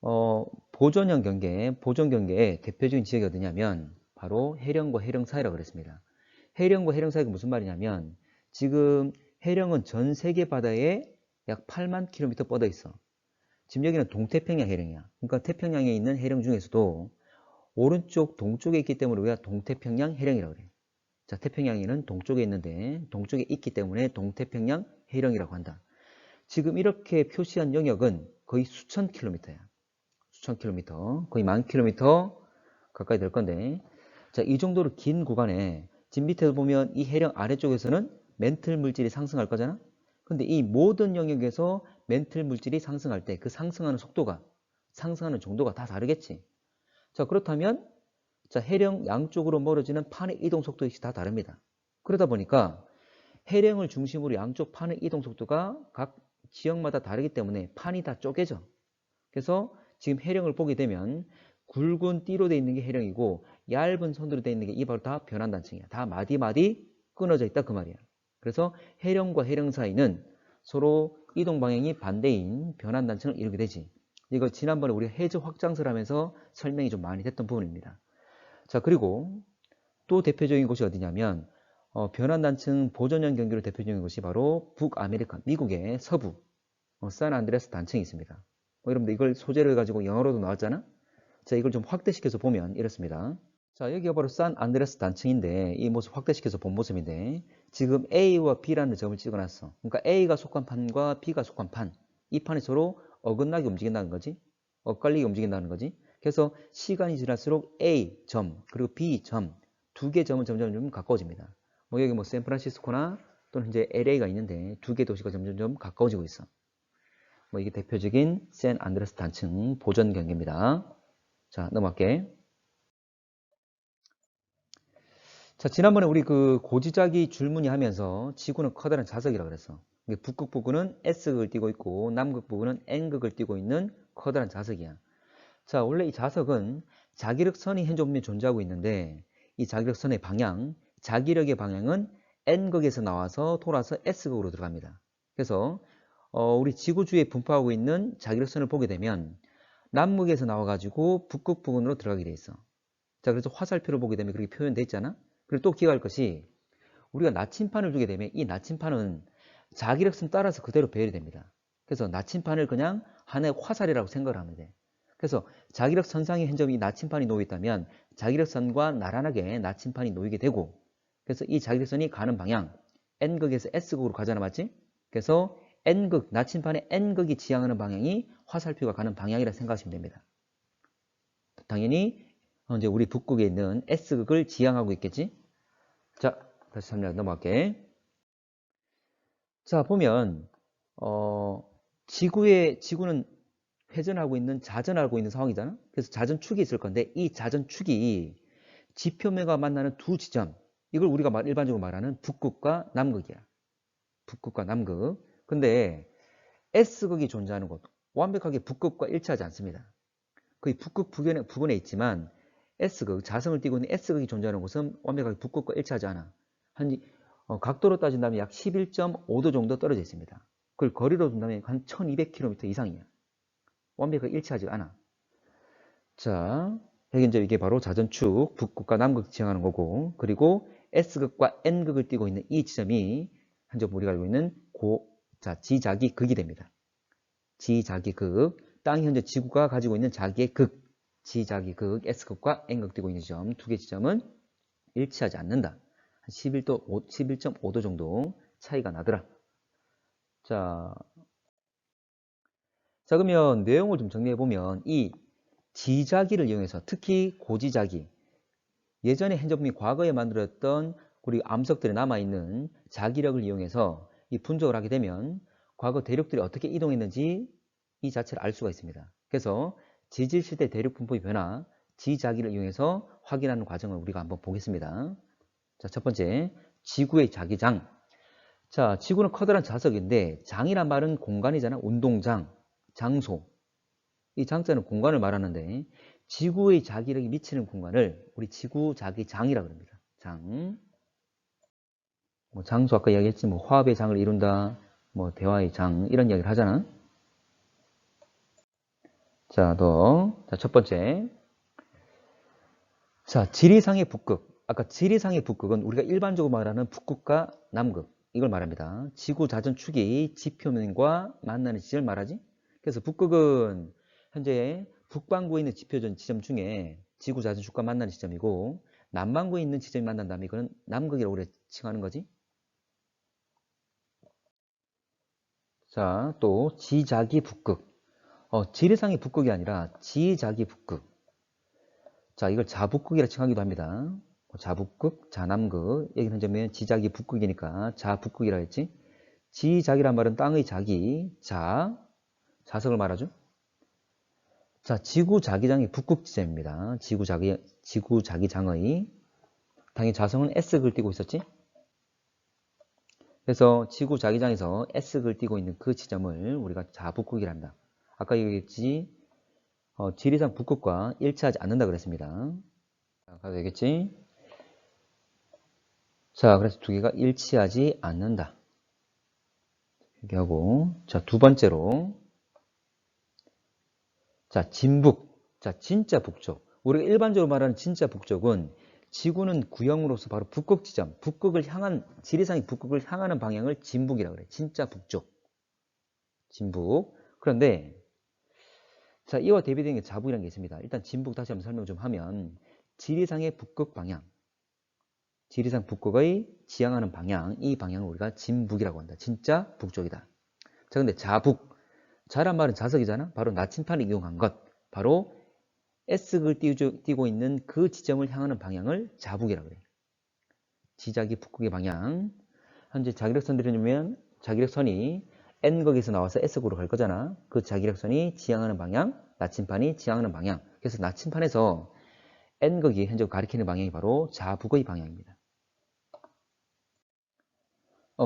보존형 경계, 보존 경계의 대표적인 지역이 어디냐면 바로 해령과 해령 사이라고 그랬습니다. 해령과 해령 사이가 무슨 말이냐면 지금 해령은 전 세계 바다에 약 8만 킬로미터 뻗어 있어. 지금 여기는 동태평양 해령이야. 그러니까 태평양에 있는 해령 중에서도 오른쪽 동쪽에 있기 때문에 우리가 동태평양 해령이라고 그래. 자, 태평양에는 동쪽에 있는데 동쪽에 있기 때문에 동태평양 해령이라고 한다. 지금 이렇게 표시한 영역은 거의 수천 킬로미터야. 수천 킬로미터, 거의 만 킬로미터 가까이 될 건데, 자, 이 정도로 긴 구간에 지금 밑에 보면 이 해령 아래쪽에서는 멘틀 물질이 상승할 거잖아. 근데 이 모든 영역에서 멘틀 물질이 상승할 때 그 상승하는 속도가, 상승하는 정도가 다 다르겠지. 자, 그렇다면 자, 해령 양쪽으로 멀어지는 판의 이동 속도 역시 다 다릅니다. 그러다 보니까 해령을 중심으로 양쪽 판의 이동 속도가 각 지역마다 다르기 때문에 판이 다 쪼개져. 그래서 지금 해령을 보게 되면 굵은 띠로 되어 있는 게 해령이고 얇은 선으로 되어 있는 게 이 바로 다 변환단층이야. 다 마디마디 끊어져 있다 그 말이야. 그래서 해령과 해령 사이는 서로 이동 방향이 반대인 변환단층을 이루게 되지. 이거 지난번에 우리가 해저 확장설 하면서 설명이 좀 많이 됐던 부분입니다. 자, 그리고 또 대표적인 곳이 어디냐면 변환단층 보존형 경계로 대표적인 곳이 바로 북아메리카, 미국의 서부 샌안드레아스 단층이 있습니다. 여러분들 이걸 소재로 해가지고 영어로도 나왔잖아. 자, 이걸 좀 확대시켜서 보면 이렇습니다. 자, 여기가 바로 샌안드레아스 단층인데 이 모습 확대시켜서 본 모습인데 지금 A와 B라는 점을 찍어놨어. 그러니까 A가 속한 판과 B가 속한 판, 이 판이 서로 어긋나게 움직인다는 거지. 엇갈리게 움직인다는 거지. 그래서 시간이 지날수록 A 점 그리고 B 점 두 개 점은 점점 좀 가까워집니다. 뭐 여기 뭐 샌프란시스코나 또는 이제 LA가 있는데 두 개 도시가 점점 가까워지고 있어. 뭐 이게 대표적인 샌안드레아스 단층 보존 경계입니다. 자, 넘어갈게. 자, 지난번에 우리 그 고지자기 줄무늬 하면서 지구는 커다란 자석이라고 그랬어. 북극 부근은 S극을 띠고 있고 남극 부근은 N극을 띠고 있는 커다란 자석이야. 자, 원래 이 자석은 자기력선이 현재 보면 존재하고 있는데 이 자기력선의 방향, 자기력의 방향은 N극에서 나와서 돌아서 S극으로 들어갑니다. 그래서 우리 지구 주위에 분포하고 있는 자기력선을 보게 되면 남극에서 나와가지고 북극 부근으로 들어가게 돼 있어. 자, 그래서 화살표를 보게 되면 그렇게 표현돼 있잖아. 그리고 또 기억할 것이 우리가 나침판을 두게 되면 이 나침판은 자기력선 따라서 그대로 배열이 됩니다. 그래서 나침판을 그냥 하나의 화살이라고 생각을 하면 돼. 그래서 자기력선상에 현재 이 나침판이 놓여 있다면 자기력선과 나란하게 나침판이 놓이게 되고 그래서 이 자기력선이 가는 방향 N극에서 S극으로 가잖아, 맞지? 그래서 N극, 나침판의 N극이 지향하는 방향이 화살표가 가는 방향이라 생각하시면 됩니다. 당연히 이제 우리 북극에 있는 S극을 지향하고 있겠지? 자, 다시 3년 넘어갈게. 자, 보면 지구는 회전하고 있는 자전하고 있는 상황이잖아. 그래서 자전축이 있을 건데 이 자전축이 지표면과 만나는 두 지점, 이걸 우리가 일반적으로 말하는 북극과 남극이야. 북극과 남극. 근데 S극이 존재하는 곳, 완벽하게 북극과 일치하지 않습니다. 거의 북극 부근에 있지만 S극, 자성을 띠고 있는 S극이 존재하는 곳은 완벽하게 북극과 일치하지 않아. 각도로 따진다면 약 11.5도 정도 떨어져 있습니다. 그걸 거리로 둔다면 한 1200km 이상이야. 완벽하게 일치하지 않아. 자, 이게 바로 자전축, 북극과 남극 지향하는 거고, 그리고 S극과 N극을 띠고 있는 이 지점이 현재 우리가 알고 있는 지자기 극이 됩니다. 지자기 극, 땅이 현재 지구가 가지고 있는 자기의 극, 지자기 극, S극과 N극 띠고 있는 지점, 두 개 지점은 일치하지 않는다. 한 11.5도 정도 차이가 나더라. 자, 그러면 내용을 좀 정리해보면 이 지자기를 이용해서 특히 고지자기, 예전에 현재분이 과거에 만들었던 우리 암석들에 남아있는 자기력을 이용해서 이 분석을 하게 되면 과거 대륙들이 어떻게 이동했는지 이 자체를 알 수가 있습니다. 그래서 지질시대 대륙 분포의 변화, 지자기를 이용해서 확인하는 과정을 우리가 한번 보겠습니다. 자, 첫 번째, 지구의 자기장. 자, 지구는 커다란 자석인데 장이란 말은 공간이잖아. 운동장, 장소. 이 장자는 공간을 말하는데 지구의 자기력이 미치는 공간을 우리 지구 자기장이라고 합니다. 장. 뭐 장소 아까 이야기했지. 뭐 화합의 장을 이룬다. 뭐 대화의 장 이런 이야기를 하잖아. 자, 자, 첫 번째. 자, 지리상의 북극. 아까 지리상의 북극은 우리가 일반적으로 말하는 북극과 남극. 이걸 말합니다. 지구 자전축이 지표면과 만나는 지점을 말하지. 그래서 북극은 현재 북반구에 있는 지점 중에 지구 자전축과 만나는 지점이고, 남반구에 있는 지점이 만난다면 이거는 남극이라고 우리가 칭하는 거지. 자, 또 지자기 북극. 지리상의 북극이 아니라 지자기 북극. 자, 이걸 자북극이라 칭하기도 합니다. 자북극, 자남극. 여기 현재는 지자기 북극이니까 자북극이라 했지. 지자기란 말은 땅의 자기, 자석을 말하죠. 자, 지구자기장이 북극 지점입니다. 지구자기장의 당연히 자성은 S극을 띄고 있었지. 그래서 지구자기장에서 S극을 띄고 있는 그 지점을 우리가 자북극이라 합니다. 아까 얘기했지. 지리상 북극과 일치하지 않는다 그랬습니다. 자, 가도 되겠지? 자, 그래서 두 개가 일치하지 않는다. 이렇게 하고, 자, 두 번째로, 자, 진북. 자, 진짜 북쪽. 우리가 일반적으로 말하는 진짜 북쪽은 지구는 구형으로서 바로 북극 지점, 지리상의 북극을 향하는 방향을 진북이라고 그래. 진짜 북쪽. 진북. 그런데, 자, 이와 대비되는 게 자북이라는 게 있습니다. 일단 진북 다시 한번 설명 좀 하면, 지리상의 북극 방향. 지리상 북극의 지향하는 방향, 이 방향을 우리가 진북이라고 한다. 진짜 북쪽이다. 자, 근데 자북. 자란 말은 자석이잖아. 바로 나침판을 이용한 것. 바로 S극을 띄고 있는 그 지점을 향하는 방향을 자북이라고 그래. 지자기 북극의 방향. 현재 자기력선 들여주면 자기력선이 N극에서 나와서 S극으로 갈 거잖아. 그 자기력선이 지향하는 방향, 나침판이 지향하는 방향. 그래서 나침판에서 N극이 현재 가리키는 방향이 바로 자북의 방향입니다.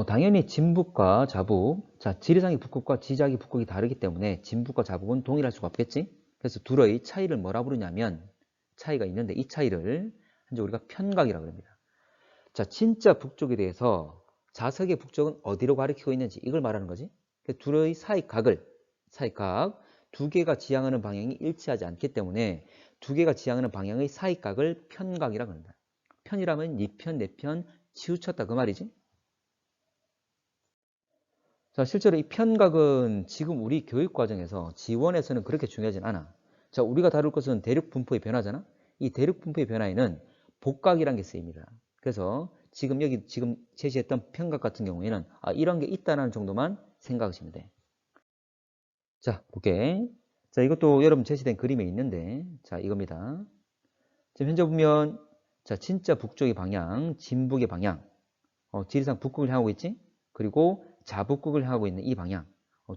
당연히 진북과 자북, 자, 지리상의 북극과 지자기 북극이 다르기 때문에 진북과 자북은 동일할 수가 없겠지? 그래서 둘의 차이를 뭐라 부르냐면, 차이가 있는데 이 차이를 현재 우리가 편각이라고 합니다. 자, 진짜 북쪽에 대해서 자석의 북쪽은 어디로 가리키고 있는지 이걸 말하는 거지. 둘의 사이각, 두 개가 지향하는 방향이 일치하지 않기 때문에 두 개가 지향하는 방향의 사이각을 편각이라고 합니다. 편이라면 네 편, 내 편 치우쳤다 그 말이지. 자, 실제로 이 편각은 지금 우리 교육 과정에서 지원에서는 그렇게 중요하진 않아. 자, 우리가 다룰 것은 대륙 분포의 변화잖아. 이 대륙 분포의 변화에는 복각이라는 게 쓰입니다. 그래서 지금 제시했던 편각 같은 경우에는 이런 게 있다는 정도만 생각하시면 돼. 자, 볼게. 자, 이것도 여러분 제시된 그림에 있는데, 자, 이겁니다. 지금 현재 보면, 자, 진짜 북쪽의 방향, 진북의 방향, 지리상 북극을 향하고 있지? 그리고 자북극을 향하고 있는 이 방향,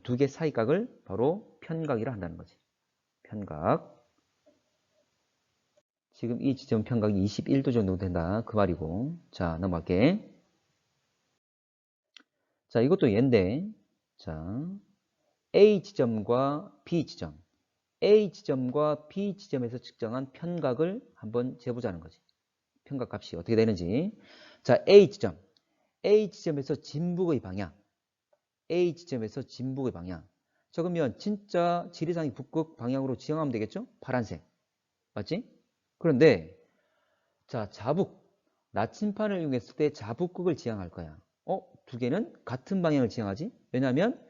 두 개 사이각을 바로 편각이라 한다는 거지. 편각. 지금 이 지점 편각이 21도 정도 된다. 그 말이고. 자, 넘어갈게. 자, 이것도 얘인데, 자, A 지점과 B 지점. A 지점과 B 지점에서 측정한 편각을 한번 재보자는 거지. 편각 값이 어떻게 되는지. 자, A 지점에서 진북의 방향. A 지점에서 진북의 방향. 자, 그러면 진짜 지리상이 북극 방향으로 지향하면 되겠죠? 파란색. 맞지? 그런데, 자, 나침판을 이용했을 때 자북극을 지향할 거야. 두 개는 같은 방향을 지향하지? 왜냐하면,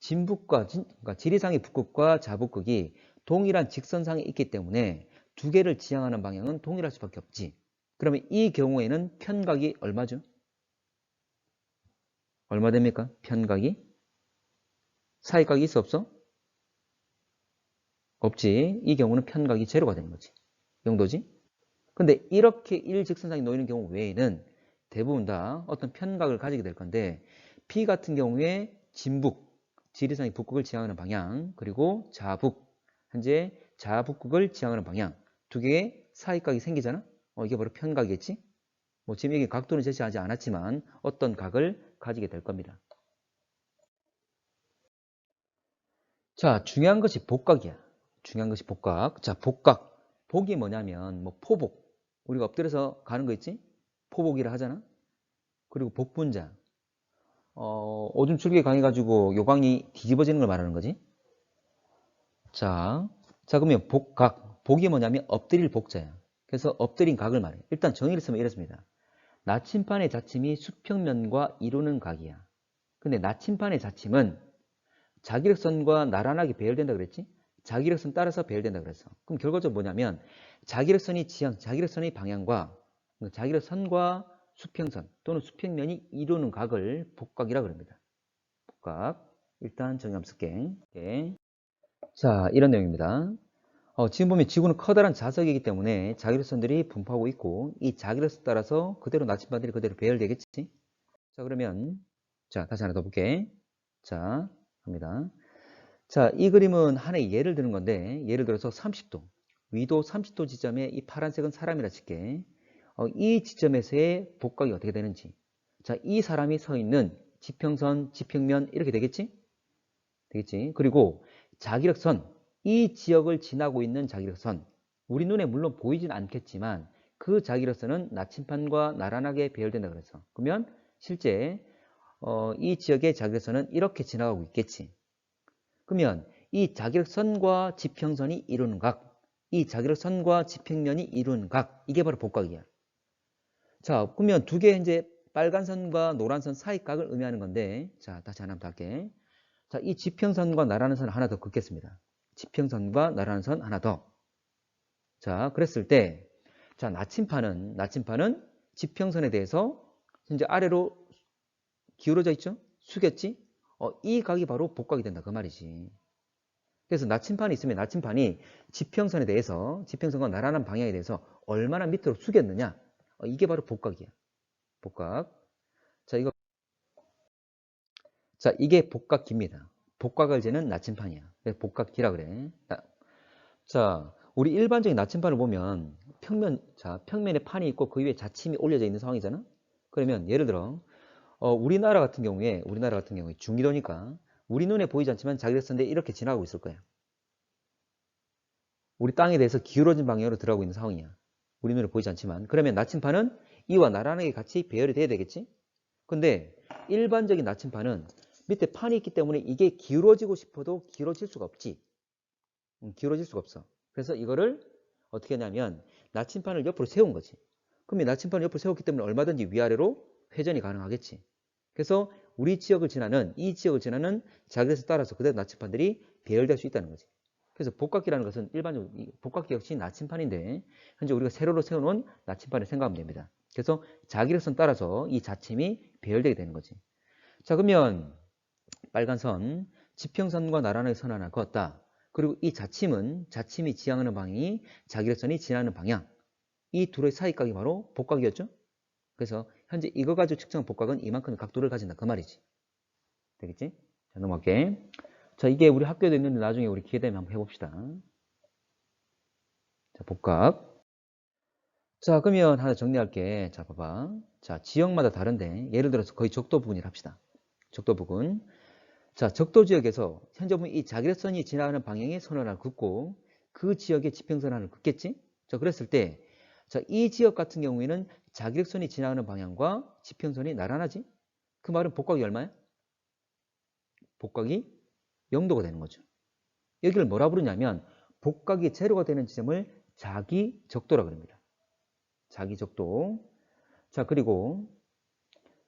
그러니까 지리상의 북극과 자북극이 동일한 직선상에 있기 때문에 두 개를 지향하는 방향은 동일할 수밖에 없지. 그러면 이 경우에는 편각이 얼마죠? 얼마 됩니까? 편각이? 사이각이 있어 없어? 없지. 이 경우는 편각이 제로가 되는 거지. 이 정도지? 근데 이렇게 일직선상에 놓이는 경우 외에는 대부분 다 어떤 편각을 가지게 될 건데 P 같은 경우에 지리상의 북극을 지향하는 방향, 그리고 현재 자북극을 지향하는 방향 두 개의 사이각이 생기잖아? 이게 바로 편각이겠지? 지금 여기 각도는 제시하지 않았지만 어떤 각을 가지게 될 겁니다. 자, 중요한 것이 복각이야. 중요한 것이 복각. 자, 복이 뭐냐면 포복. 우리가 엎드려서 가는 거 있지? 포복이라 하잖아. 그리고 복분자. 오줌 출기 강해가지고 요강이 뒤집어지는 걸 말하는 거지. 자, 자, 그러면 복각. 복이 뭐냐면 엎드릴 복자야. 그래서 엎드린 각을 말해. 일단 정의를 쓰면 이렇습니다. 나침판의 자침이 수평면과 이루는 각이야. 근데 나침판의 자침은 자기력선과 나란하게 배열된다 그랬지? 자기력선 따라서 배열된다 그랬어. 그럼 결과적으로 뭐냐면 자기력선의 지향, 자기력선의 방향과 자기력선과 수평선 또는 수평면이 이루는 각을 복각이라고 합니다. 복각. 일단 정의 한번 쓸게. 오케이. 자, 이런 내용입니다. 지금 보면 지구는 커다란 자석이기 때문에 자기력선들이 분포하고 있고 이 자기력선 따라서 그대로 나침반들이 그대로 배열되겠지? 자, 그러면 자, 다시 하나 더 볼게. 자, 갑니다. 자, 이 그림은 하나의 예를 드는 건데 예를 들어서 30도 위도 30도 지점에 이 파란색은 사람이라 칠게. 이 지점에서의 복각이 어떻게 되는지. 자, 이 사람이 서 있는 지평선, 지평면 이렇게 되겠지? 되겠지? 그리고 자기력선, 이 지역을 지나고 있는 자기력선, 우리 눈에 물론 보이진 않겠지만 그 자기력선은 나침판과 나란하게 배열된다 그랬어. 그러면 실제 이 지역의 자기력선은 이렇게 지나가고 있겠지. 그러면 이 자기력선과 지평선이 이루는 각, 이 자기력선과 지평면이 이루는 각, 이게 바로 복각이야. 자, 그러면 두 개의 이제 빨간 선과 노란 선 사이 각을 의미하는 건데, 자, 다시 하나 더 할게. 자, 이 지평선과 나라는 선 하나 더 긋겠습니다. 지평선과 나라는 선 하나 더. 자, 그랬을 때, 자, 나침판은 지평선에 대해서 이제 아래로 기울어져 있죠? 숙였지? 이 각이 바로 복각이 된다. 그 말이지. 그래서 나침판이 있으면 나침판이 지평선에 대해서, 지평선과 나란한 방향에 대해서 얼마나 밑으로 숙였느냐? 이게 바로 복각이야. 복각. 자, 이게 복각기입니다. 복각을 재는 나침판이야. 그래서 복각기라 그래. 자, 우리 일반적인 나침판을 보면 평면에 판이 있고 그 위에 자침이 올려져 있는 상황이잖아. 그러면 예를 들어 우리나라 같은 경우에 중위도니까 우리 눈에 보이지 않지만 자기력선대 이렇게 지나가고 있을 거야. 우리 땅에 대해서 기울어진 방향으로 들어가고 있는 상황이야. 우리 눈에 보이지 않지만. 그러면 나침판은 이와 나란하게 같이 배열이 돼야 되겠지? 근데 일반적인 나침판은 밑에 판이 있기 때문에 이게 기울어지고 싶어도 기울어질 수가 없지. 기울어질 수가 없어. 그래서 이거를 어떻게 하냐면 나침판을 옆으로 세운 거지. 그럼 이 나침판을 옆으로 세웠기 때문에 얼마든지 위아래로 회전이 가능하겠지. 그래서 이 지역을 지나는 자기력선에 따라서 그대로 나침판들이 배열될 수 있다는 거지. 그래서 복각기라는 것은 일반적으로 복각기 역시 나침판인데 현재 우리가 세로로 세워놓은 나침판을 생각하면 됩니다. 그래서 자기력선 따라서 이 자침이 배열되게 되는 거지. 자, 그러면 빨간 선, 지평선과 나란하게 선 하나 그었다. 그리고 이 자침이 지향하는 방향이 자기력선이 지나는 방향. 이 둘의 사이각이 바로 복각이었죠. 그래서 현재 이거 가지고 측정한 복각은 이만큼의 각도를 가진다. 그 말이지. 되겠지? 자, 넘어갈게. 자, 이게 우리 학교에도 있는데 나중에 우리 기회 되면 한번 해봅시다. 자, 복각. 자, 그러면 하나 정리할게. 자, 봐봐. 자, 지역마다 다른데 예를 들어서 거의 적도 부근이라 합시다. 적도 부근. 자, 적도 지역에서 현재 보면 이 자기력선이 지나가는 방향에 선을 하나 긋고 그 지역에 지평선 하나를 긋겠지? 자, 그랬을 때 자, 이 지역 같은 경우에는 자기력선이 지나가는 방향과 지평선이 나란하지? 그 말은 복각이 얼마야? 복각이 0도가 되는 거죠. 여기를 뭐라 부르냐면 복각이 제로가 되는 지점을 자기적도라 그럽니다. 자기적도. 자, 그리고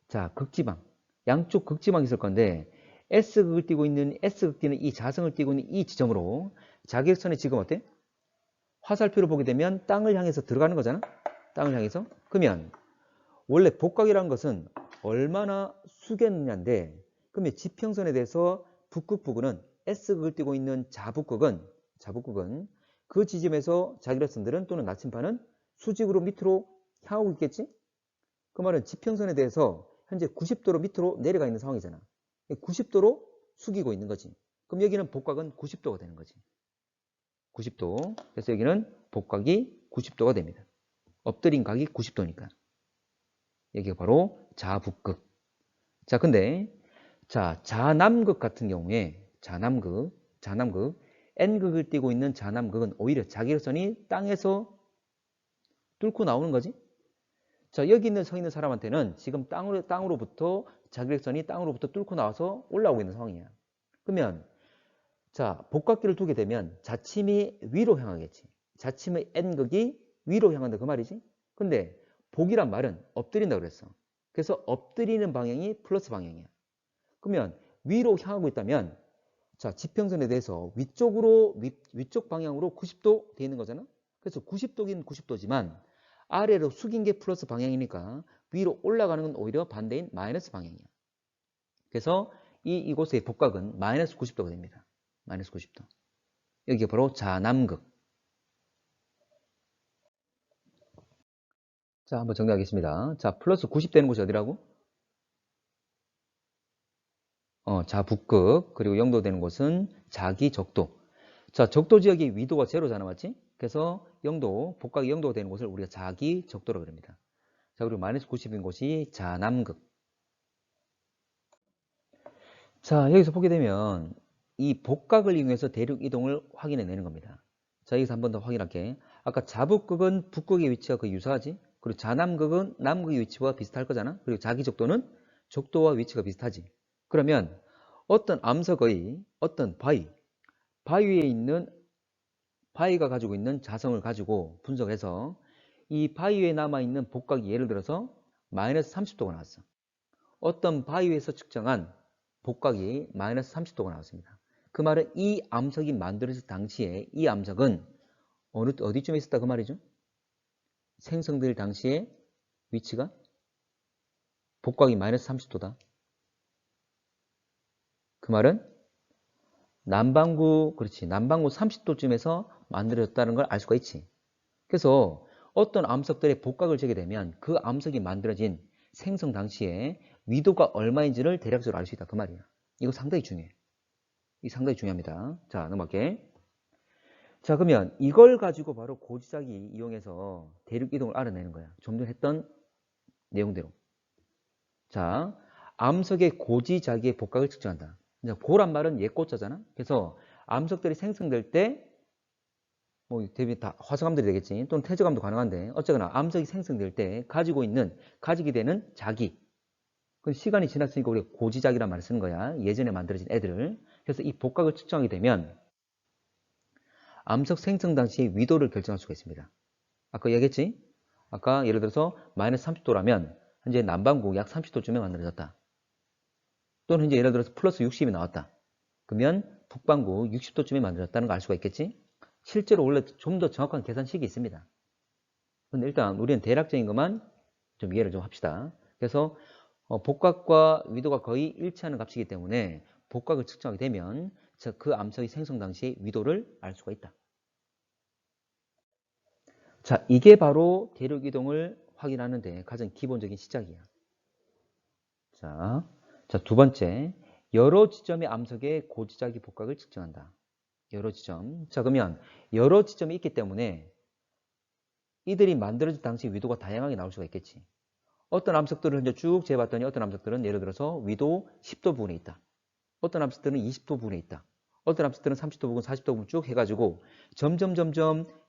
자, 극지방. 양쪽 극지방이 있을 건데 S극을 띄고 있는 S극 띄는 이 자성을 띄고 있는 이 지점으로 자기력선이 지금 어때? 화살표를 보게 되면 땅을 향해서 들어가는 거잖아. 땅을 향해서. 그러면 원래 복각이라는 것은 얼마나 숙였느냐인데 그러면 지평선에 대해서 북극 부근은 S극을 띄고 있는 자북극은 그 지점에서 자기력선들은 또는 나침판은 수직으로 밑으로 향하고 있겠지? 그 말은 지평선에 대해서 현재 90도로 밑으로 내려가 있는 상황이잖아. 90도로 숙이고 있는 거지. 그럼 여기는 복각은 90도가 되는 거지. 90도. 그래서 여기는 복각이 90도가 됩니다. 엎드린 각이 90도니까. 여기가 바로 자북극. 자, 근데 자, 자남극 같은 경우에 자남극 N극을 띄고 있는 자남극은 오히려 자기력선이 땅에서 뚫고 나오는 거지. 자, 여기 서 있는 사람한테는 지금 땅으로부터 자기력선이 땅으로부터 뚫고 나와서 올라오고 있는 상황이야. 그러면 자, 복각기를 두게 되면 자침이 위로 향하겠지. 자침의 n극이 위로 향한다 그 말이지. 근데 복이란 말은 엎드린다 그랬어. 그래서 엎드리는 방향이 플러스 방향이야. 그러면 위로 향하고 있다면 자, 지평선에 대해서 위쪽 방향으로 90도 돼 있는 거잖아. 그래서 90도긴 90도지만 아래로 숙인 게 플러스 방향이니까 위로 올라가는 건 오히려 반대인 마이너스 방향이야. 그래서 이곳의 복각은 마이너스 90도가 됩니다. 마이너스 90도. 여기가 바로 자남극. 자, 한번 정리하겠습니다. 자, 플러스 90 되는 곳이 어디라고? 자북극. 그리고 0도 되는 곳은 자기적도. 자, 적도 지역의 위도가 제로잖아, 맞지? 그래서 0도, 복각이 0도가 되는 곳을 우리가 자기적도라고 합니다. 자, 그리고 마이너스 90인 곳이 자남극. 자, 여기서 보게 되면 이 복각을 이용해서 대륙 이동을 확인해 내는 겁니다. 자, 여기서 한 번 더 확인할게. 아까 자북극은 북극의 위치가 거의 유사하지? 그리고 자남극은 남극의 위치와 비슷할 거잖아? 그리고 자기적도는 적도와 위치가 비슷하지? 그러면 어떤 암석의 어떤 바위에 있는 바위가 가지고 있는 자성을 가지고 분석해서 이 바위에 남아있는 복각이 예를 들어서 마이너스 30도가 나왔어. 어떤 바위에서 측정한 복각이 마이너스 30도가 나왔습니다. 그 말은 이 암석이 만들어질 당시에 이 암석은 어디쯤에 있었다 그 말이죠? 생성될 당시에 위치가 복각이 마이너스 30도다. 그 말은 그렇지. 남반구 30도쯤에서 만들어졌다는 걸 알 수가 있지. 그래서 어떤 암석들의 복각을 재게 되면 그 암석이 만들어진 생성 당시에 위도가 얼마인지를 대략적으로 알 수 있다. 그 말이야. 이거 상당히 중요해. 이 상당히 중요합니다. 자, 넘어갈게. 자, 그러면 이걸 가지고 바로 고지자기 이용해서 대륙 이동을 알아내는 거야. 좀 전에 했던 내용대로. 자, 암석의 고지자기의 복각을 측정한다. 고란 말은 옛고자잖아. 그래서 암석들이 생성될 때 뭐 대비 다 화성암들이 되겠지. 또는 태저감도 가능한데 어쨌거나 암석이 생성될 때 가지게 되는 자기. 그 시간이 지났으니까 우리가 고지자기란 말을 쓰는 거야. 예전에 만들어진 애들을. 그래서 이 복각을 측정하게 되면 암석 생성 당시의 위도를 결정할 수가 있습니다. 아까 얘기했지? 아까 예를 들어서 마이너스 30도라면 현재 남반구 약 30도쯤에 만들어졌다. 또는 현재 예를 들어서 플러스 60이 나왔다. 그러면 북반구 60도쯤에 만들어졌다는 걸 알 수가 있겠지? 실제로 원래 좀 더 정확한 계산식이 있습니다. 근데 일단 우리는 대략적인 것만 좀 이해를 좀 합시다. 그래서 복각과 위도가 거의 일치하는 값이기 때문에 복각을 측정하게 되면 그 암석이 생성 당시의 위도를 알 수가 있다. 자, 이게 바로 대륙 이동을 확인하는데 가장 기본적인 시작이야. 자, 두 번째, 여러 지점의 암석의 고지자기 복각을 측정한다. 여러 지점. 자, 그러면 여러 지점이 있기 때문에 이들이 만들어질 당시 위도가 다양하게 나올 수가 있겠지. 어떤 암석들을 현재 쭉 재봤더니 어떤 암석들은 예를 들어서 위도 10도 부분에 있다. 어떤 암석들은 20도 부분에 있다. 어떤 암석들은 30도 부분, 40도 부분 쭉 해가지고 점점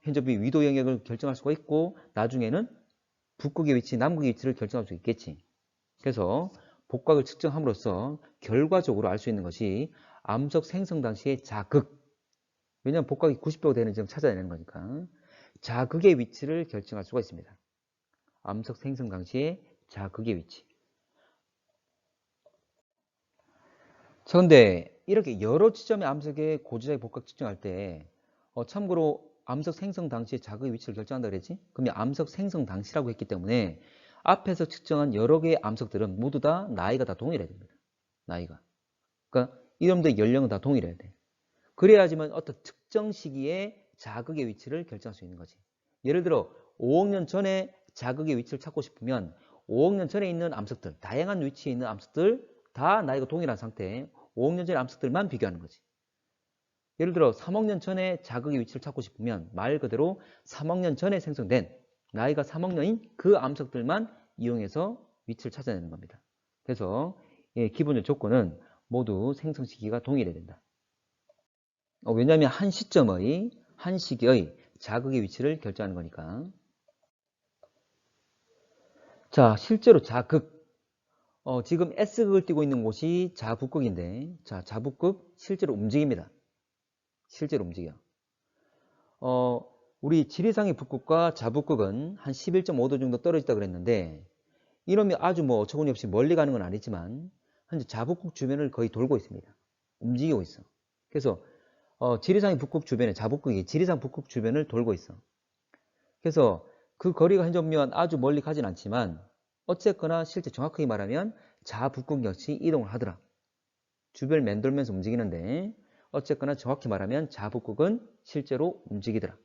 현재 위도 영역을 결정할 수가 있고 나중에는 북극의 위치, 남극의 위치를 결정할 수 있겠지. 그래서 복각을 측정함으로써 결과적으로 알 수 있는 것이 암석 생성 당시의 자극. 왜냐하면 복각이 90도가 되는 지점 찾아내는 거니까. 자극의 위치를 결정할 수가 있습니다. 암석 생성 당시의 자극의 위치. 자, 근데 이렇게 여러 지점의 암석의 고지자의 복각 측정할 때 참고로 암석 생성 당시의 자극의 위치를 결정한다 그랬지? 그러면 암석 생성 당시라고 했기 때문에 앞에서 측정한 여러 개의 암석들은 모두 다 나이가 다 동일해야 됩니다. 나이가. 그러니까 이름도 연령은 다 동일해야 돼. 그래야지만 어떤 특정 시기에 자극의 위치를 결정할 수 있는 거지. 예를 들어 5억 년 전에 자극의 위치를 찾고 싶으면 5억 년 전에 있는 암석들, 다양한 위치에 있는 암석들 다 나이가 동일한 상태에 5억 년 전의 암석들만 비교하는 거지. 예를 들어 3억 년 전에 자극의 위치를 찾고 싶으면 말 그대로 3억 년 전에 생성된 나이가 3억 년인 그 암석들만 이용해서 위치를 찾아내는 겁니다. 그래서 기본적 조건은 모두 생성 시기가 동일해야 된다. 왜냐하면 한 시기의 자극의 위치를 결정하는 거니까. 자, 실제로 자극. 지금 S극을 띄고 있는 곳이 자북극인데, 자, 자북극 실제로 움직입니다. 실제로 움직여. 우리 지리상의 북극과 자북극은 한 11.5도 정도 떨어졌다 그랬는데 이놈이 아주 뭐 어처구니없이 멀리 가는 건 아니지만 현재 자북극 주변을 거의 돌고 있습니다. 움직이고 있어. 그래서 지리상의 북극 주변에 자북극이 지리상 북극 주변을 돌고 있어. 그래서 그 거리가 현재 보면 아주 멀리 가진 않지만 어쨌거나 실제 정확하게 말하면 자북극 역시 이동을 하더라. 주변을 맴돌면서 움직이는데 어쨌거나 정확히 말하면 자북극은 실제로 움직이더라.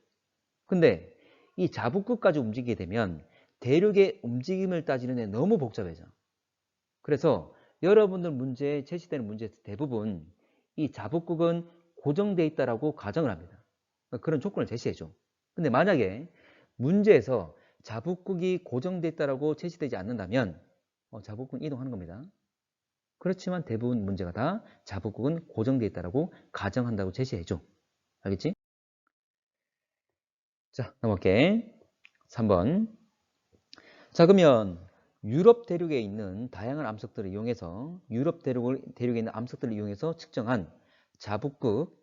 근데 이 자북극까지 움직이게 되면 대륙의 움직임을 따지는 데 너무 복잡해져. 그래서 여러분들 문제에 제시되는 문제에서 대부분 이 자북극은 고정되어 있다라고 가정을 합니다. 그런 조건을 제시해줘. 근데 만약에 문제에서 자북극이 고정되어 있다라고 제시되지 않는다면 자북극은 이동하는 겁니다. 그렇지만 대부분 문제가 다 자북극은 고정되어 있다라고 가정한다고 제시해줘. 알겠지? 자, 넘어갈게. 3번. 자, 그러면 유럽 대륙에 있는 다양한 암석들을 이용해서 대륙에 있는 암석들을 이용해서 측정한 자북극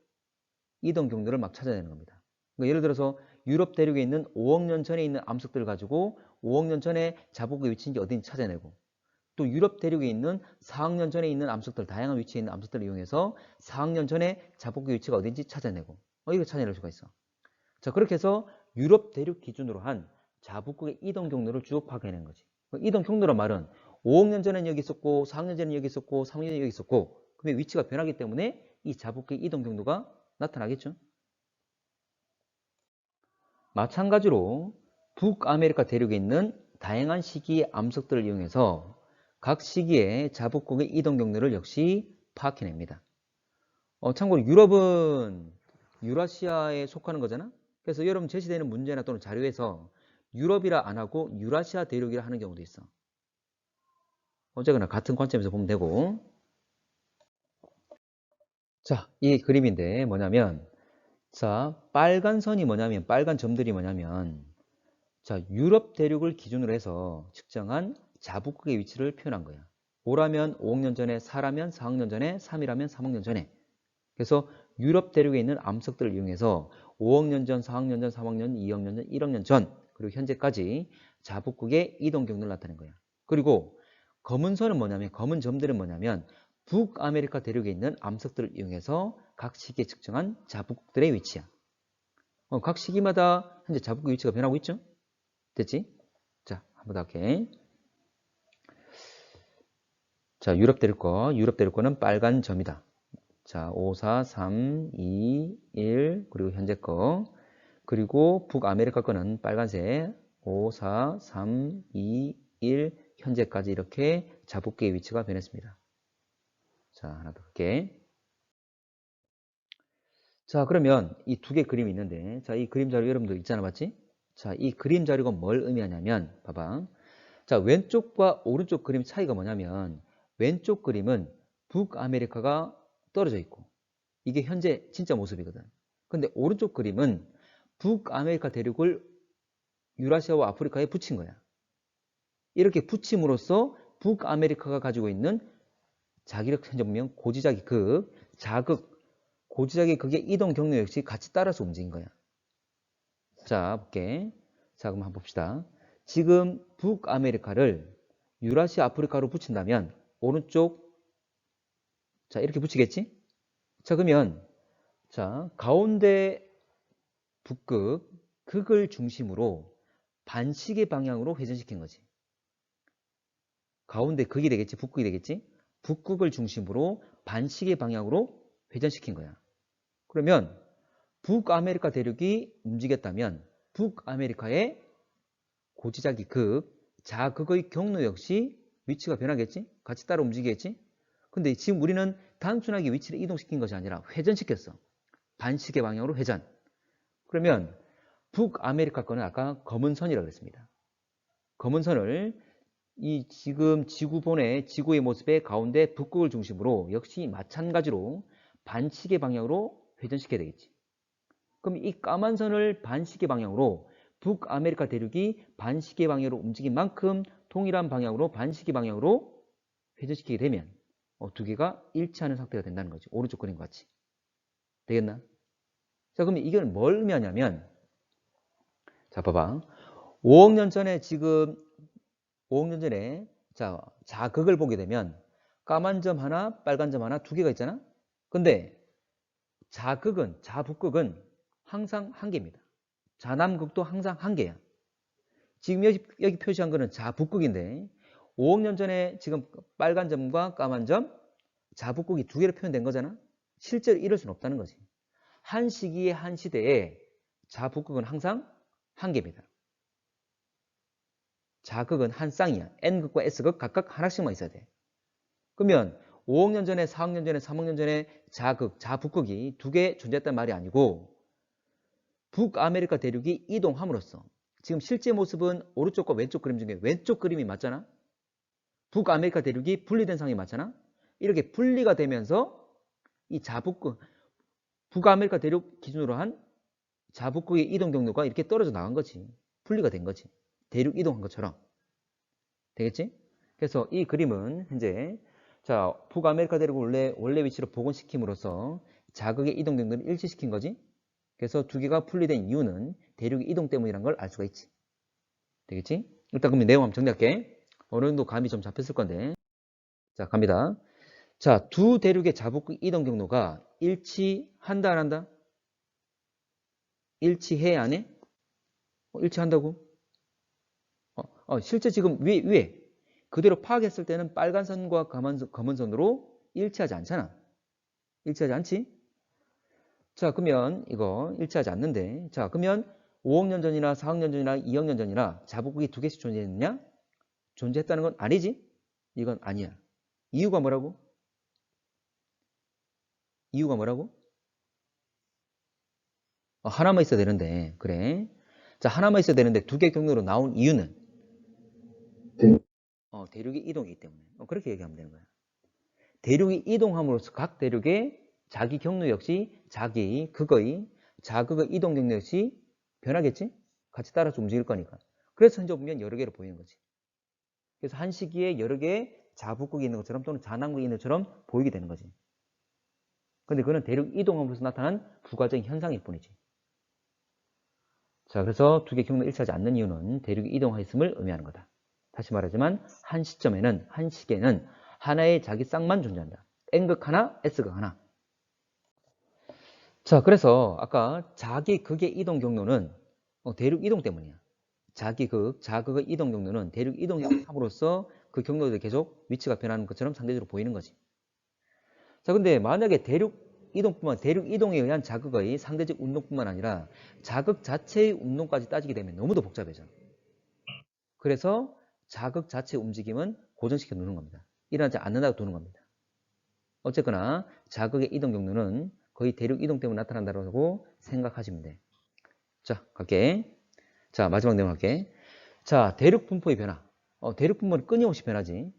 이동 경로를 막 찾아내는 겁니다. 그러니까 예를 들어서 유럽 대륙에 있는 5억 년 전에 있는 암석들을 가지고 5억 년 전에 자북극의 위치인지 어딘지 찾아내고 또 유럽 대륙에 있는 4억 년 전에 있는 암석들, 다양한 위치에 있는 암석들을 이용해서 4억 년 전에 자북극의 위치가 어딘지 찾아내고 이거 찾아낼 수가 있어. 자, 그렇게 해서 유럽 대륙 기준으로 한 자북극의 이동 경로를 쭉 파악해낸 거지. 이동 경로란 말은 5억 년 전에는 여기 있었고 4억 년 전에는 여기 있었고 3억 년 전에 여기 있었고 그러면 위치가 변하기 때문에 이 자북극의 이동 경로가 나타나겠죠. 마찬가지로 북아메리카 대륙에 있는 다양한 시기의 암석들을 이용해서 각 시기의 자북극의 이동 경로를 역시 파악해냅니다. 참고로 유럽은 유라시아에 속하는 거잖아. 그래서 여러분 제시되는 문제나 또는 자료에서 유럽이라 안 하고 유라시아 대륙이라 하는 경우도 있어. 어쨌거나 같은 관점에서 보면 되고. 자, 이 그림인데 뭐냐면 자, 빨간 선이 뭐냐면 빨간 점들이 뭐냐면 자, 유럽 대륙을 기준으로 해서 측정한 자북극의 위치를 표현한 거야. 5라면 5억 년 전에, 4라면 4억 년 전에, 3이라면 3억 년 전에. 그래서 유럽 대륙에 있는 암석들을 이용해서 5억 년 전, 4억 년 전, 3억 년, 2억 년 전, 1억 년 전, 그리고 현재까지 자북극의 이동 경로를 나타낸 거야. 그리고 검은 선은 뭐냐면, 검은 점들은 뭐냐면 북아메리카 대륙에 있는 암석들을 이용해서 각 시기에 측정한 자북극들의 위치야. 각 시기마다 현재 자북극 위치가 변하고 있죠? 됐지? 자, 한번 더 할게. 자, 유럽 대륙 거는 빨간 점이다. 자, 5, 4, 3, 2, 1, 그리고 현재 거. 그리고 북아메리카 거는 빨간색 5, 4, 3, 2, 1, 현재까지 이렇게 자북극의 위치가 변했습니다. 자, 하나 더 할게. 자, 그러면 이 두 개 그림이 있는데, 자, 이 그림 자료 여러분들 있잖아, 맞지? 자, 이 그림 자료가 뭘 의미하냐면, 봐봐. 자, 왼쪽과 오른쪽 그림 차이가 뭐냐면, 왼쪽 그림은 북아메리카가 떨어져 있고, 이게 현재 진짜 모습이거든. 근데 오른쪽 그림은 북아메리카 대륙을 유라시아와 아프리카에 붙인 거야. 이렇게 붙임으로써 북아메리카가 가지고 있는 자기력 현재 보면 고지자기 극, 자극, 고지자기 극의 이동 경로 역시 같이 따라서 움직인 거야. 자, 볼게. 자, 그럼 한번 봅시다. 지금 북아메리카를 유라시아 아프리카로 붙인다면 오른쪽 자, 이렇게 붙이겠지? 자, 그러면 자, 가운데 북극, 극을 중심으로 반시계 방향으로 회전시킨 거지. 가운데 극이 되겠지, 북극이 되겠지? 북극을 중심으로 반시계 방향으로 회전시킨 거야. 그러면 북아메리카 대륙이 움직였다면 북아메리카의 고지자기 극, 자극의 경로 역시 위치가 변하겠지? 같이 따라 움직이겠지? 근데 지금 우리는 단순하게 위치를 이동시킨 것이 아니라 회전시켰어. 반시계 방향으로 회전. 그러면 북아메리카 거는 아까 검은 선이라고 했습니다. 검은 선을 이 지금 지구본의 지구의 모습의 가운데 북극을 중심으로 역시 마찬가지로 반시계 방향으로 회전시켜야 되겠지. 그럼 이 까만 선을 반시계 방향으로 북아메리카 대륙이 반시계 방향으로 움직인 만큼 동일한 방향으로 반시계 방향으로 회전시키게 되면 두 개가 일치하는 상태가 된다는 거지. 오른쪽 그림과 같이. 되겠나? 자, 그러면 이건 뭘 의미하냐면, 자, 봐봐. 5억 년 전에 지금 5억 년 전에 자, 자극을 보게 되면 까만 점 하나, 빨간 점 하나 두 개가 있잖아. 근데 자북극은 항상 한 개입니다. 자남극도 항상 한 개야. 지금 여기 표시한 거는 자북극인데 5억 년 전에 지금 빨간 점과 까만 점, 자북극이 두 개로 표현된 거잖아. 실제로 이럴 수는 없다는 거지. 한 시기에 한 시대에 자북극은 항상 한 개입니다. 자극은 한 쌍이야. N극과 S극 각각 하나씩만 있어야 돼. 그러면 5억 년 전에, 4억 년 전에, 3억 년 전에 자극, 자북극이 두 개 존재했단 말이 아니고 북아메리카 대륙이 이동함으로써 지금 실제 모습은 오른쪽과 왼쪽 그림 중에 왼쪽 그림이 맞잖아. 북아메리카 대륙이 분리된 상황이 맞잖아. 이렇게 분리가 되면서 이 자북극, 북아메리카 대륙 기준으로 한 자북극의 이동 경로가 이렇게 떨어져 나간 거지. 분리가 된 거지. 대륙 이동한 것처럼. 되겠지? 그래서 이 그림은 현재 자 북아메리카 대륙을 원래 위치로 복원시킴으로써 자극의 이동 경로를 일치시킨 거지. 그래서 두 개가 분리된 이유는 대륙의 이동 때문이라는 걸 알 수가 있지. 되겠지? 일단 그러면 내용 한번 정리할게. 어느 정도 감이 좀 잡혔을 건데. 자, 갑니다. 자, 두 대륙의 자북극 이동 경로가 일치한다, 안 한다? 일치해, 안 해? 일치한다고? 실제 지금 위에 그대로 파악했을 때는 빨간 선과 검은 선으로 일치하지 않잖아. 일치하지 않지? 자, 그러면 이거 일치하지 않는데. 자, 그러면 5억 년 전이나 4억 년 전이나 2억 년 전이나 자북극이 두 개씩 존재했느냐? 존재했다는 건 아니지? 이건 아니야. 이유가 뭐라고? 이유가 뭐라고? 하나만 있어야 되는데. 그래. 자, 하나만 있어야 되는데 두 개 경로로 나온 이유는 대륙이 이동이기 때문에. 그렇게 얘기하면 되는 거야. 대륙이 이동함으로써 각 대륙의 자기 경로 역시 그거의 자극의 이동 경로 역시 변하겠지? 같이 따라서 움직일 거니까. 그래서 현재 보면 여러 개로 보이는 거지. 그래서 한 시기에 여러 개의 자북극이 있는 것처럼 또는 자남극이 있는 것처럼 보이게 되는 거지. 근데 그거는 대륙 이동함으로써 나타난 부가적인 현상일 뿐이지. 자, 그래서 두 개 경로 일치하지 않는 이유는 대륙이 이동하였음을 의미하는 거다. 다시 말하지만 한 시점에는 한 시계는 하나의 자기 쌍만 존재한다. N극 하나, S극 하나. 자, 그래서 아까 자기 극의 이동 경로는 대륙 이동 때문이야. 자극의 이동 경로는 대륙 이동함으로써 그 경로들이 계속 위치가 변하는 것처럼 상대적으로 보이는 거지. 자, 근데 만약에 대륙 이동에 의한 자극의 상대적 운동뿐만 아니라 자극 자체의 운동까지 따지게 되면 너무 더 복잡해져. 그래서 자극 자체의 움직임은 고정시켜 놓는 겁니다. 일어나지 않는다고 두는 겁니다. 어쨌거나 자극의 이동 경로는 거의 대륙 이동 때문에 나타난다고 생각하시면 돼. 자, 갈게. 자, 마지막 내용 할게. 자, 대륙 분포의 변화. 대륙 분포는 끊임없이 변하지.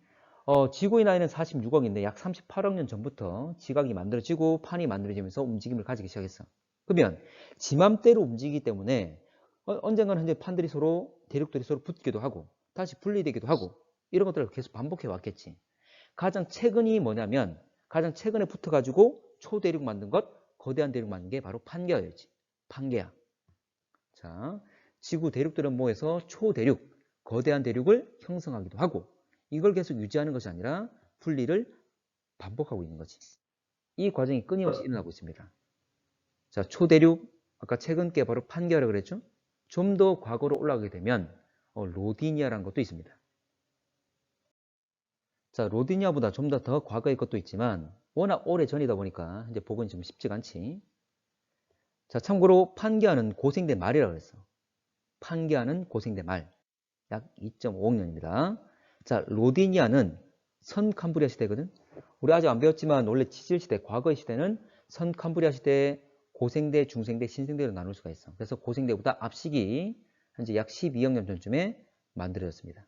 지구의 나이는 46억인데 약 38억 년 전부터 지각이 만들어지고 판이 만들어지면서 움직임을 가지기 시작했어. 그러면 지맘대로 움직이기 때문에 언젠가는 현재 대륙들이 서로 붙기도 하고 다시 분리되기도 하고 이런 것들을 계속 반복해 왔겠지. 가장 최근에 붙어가지고 초대륙 만든 것, 거대한 대륙 만든 게 바로 판게아였지. 판게아. 자, 지구 대륙들은 모여서 초대륙, 거대한 대륙을 형성하기도 하고 이걸 계속 유지하는 것이 아니라 분리를 반복하고 있는 거지. 이 과정이 끊임없이 일어나고 있습니다. 자, 초대륙, 아까 최근 게 바로 판게아라고 그랬죠? 좀 더 과거로 올라가게 되면 로디니아라는 것도 있습니다. 자, 로디니아보다 좀 더 과거의 것도 있지만 워낙 오래 전이다 보니까 이제 복원이 좀 쉽지가 않지. 자, 참고로 판게아는 고생대 말이라고 그랬어. 판게아는 고생대 말. 약 2.5억 년입니다. 자, 로디니아는 선캄브리아 시대거든. 우리 아직 안 배웠지만 원래 지질 시대, 과거의 시대는 선캄브리아 시대, 고생대, 중생대, 신생대로 나눌 수가 있어. 그래서 고생대보다 앞시기 현재 약 12억 년 전쯤에 만들어졌습니다.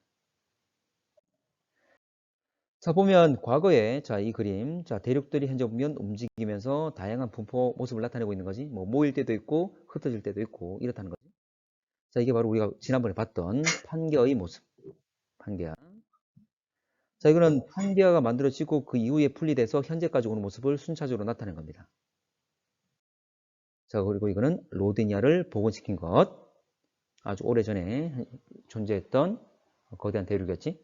자, 보면 과거에 이 그림, 대륙들이 현재 보면 움직이면서 다양한 분포 모습을 나타내고 있는 거지. 뭐 모일 때도 있고 흩어질 때도 있고 이렇다는 거지. 자, 이게 바로 우리가 지난번에 봤던 판게아의 모습. 판게아. 자, 이거는 판게아가 만들어지고 그 이후에 분리돼서 현재까지 오는 모습을 순차적으로 나타낸 겁니다. 자, 그리고 이거는 로드니아를 복원시킨 것. 아주 오래전에 존재했던 거대한 대륙이었지.